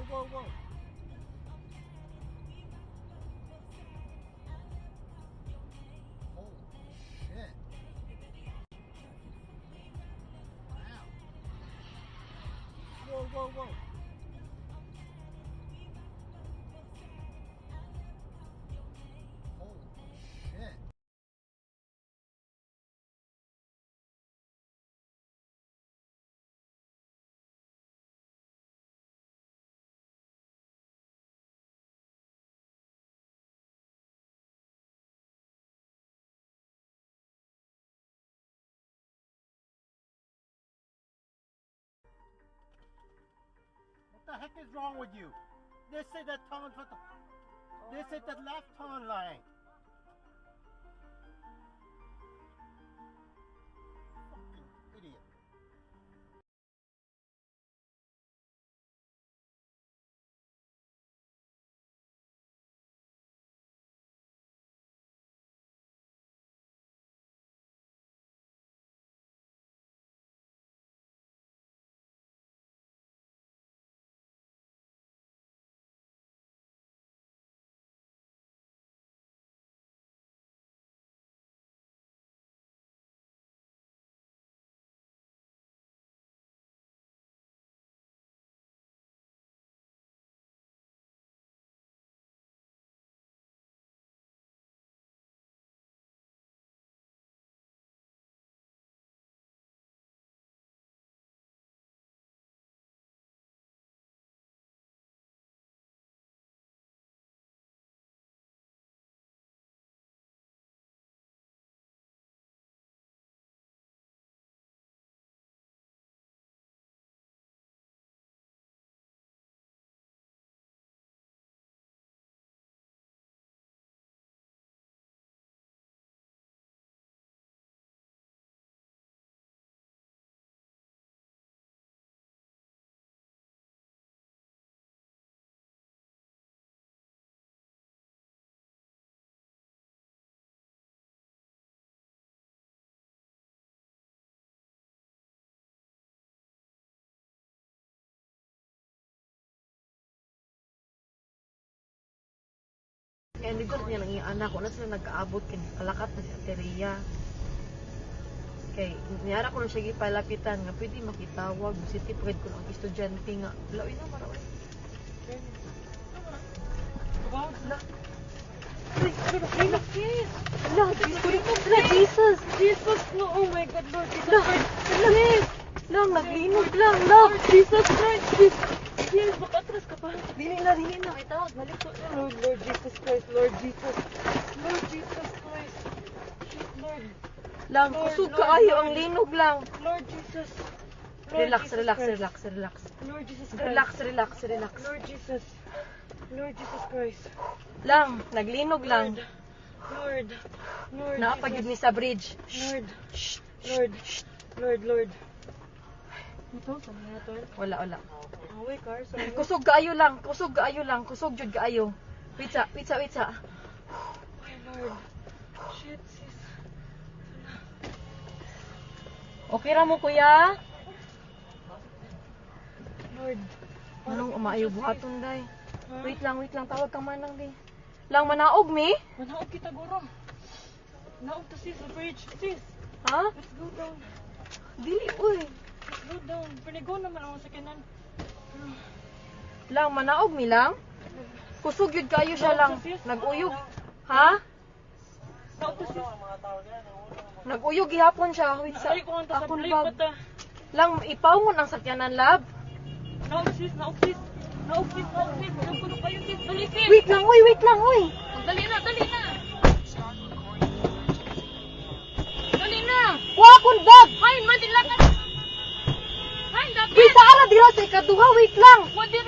whoa, whoa. Holy shit. Wow. Whoa, whoa, whoa. Holy shit. What the heck is wrong with you? This is the turn for the... This is the left turn lane. Fucking idiot. Kaya hindi ko niya lang yung anak ko na sila nagkaabot kalakat na si Ateria. Kay niyara ko na siya gipalapitan nga pwede makitawag city pride ko ng estudyante nga lawin na maraw. Jesus! Jesus! No, oh my God, Lord Jesus Christ! Lang, naglinog lang, Lord Jesus Christ! Yes, makatras ka pa. Dili na, may tawag, nalito na. Lord Jesus Christ, Lord Jesus. Lord Jesus Christ. Shit, Lord. Lang, kusog ka ayo, ang linog lang. Lord Jesus. Relax. Lord Jesus Christ. Relax. Lord Jesus. Lord Jesus Christ. Lang, naglinog lang. Lord. Naapagid ni sa bridge. Lord. Ito, saan na ito? Wala. Away, car. Sorry. Kusog kaayo lang. Kusog jud kaayo. Pizza. My Lord. Shit, sis. Okay ra mo, kuya? Lord. Anong umaayo buhaton day? Ha? Wait lang, tawag ka manang day. Lang manaog mi? Manaog kita, guro. Naog to sis, sa bridge. Sis, Ha? let's go down. Dili uy. Let's go down. Panigo naman ako sa kanan. Lang manaog mi lang? Kusog yun kayo siya lang. Naguyog. Ha? Naog to sis. Naguyog gihapon siya. Wait sa Ay, kung ang akong tasabli bag. pa ta. Lang ipawngon ang sakyanan lab. Naog sis. Naog sis. Nagpuno kayo sis. Dali sis. Wait lang uy. Dali na. Dali na. Wa akong bag. Hay, madila ka. Hay, dapat. Wait sa ala dira sa ikaduha. Wait lang. Wadi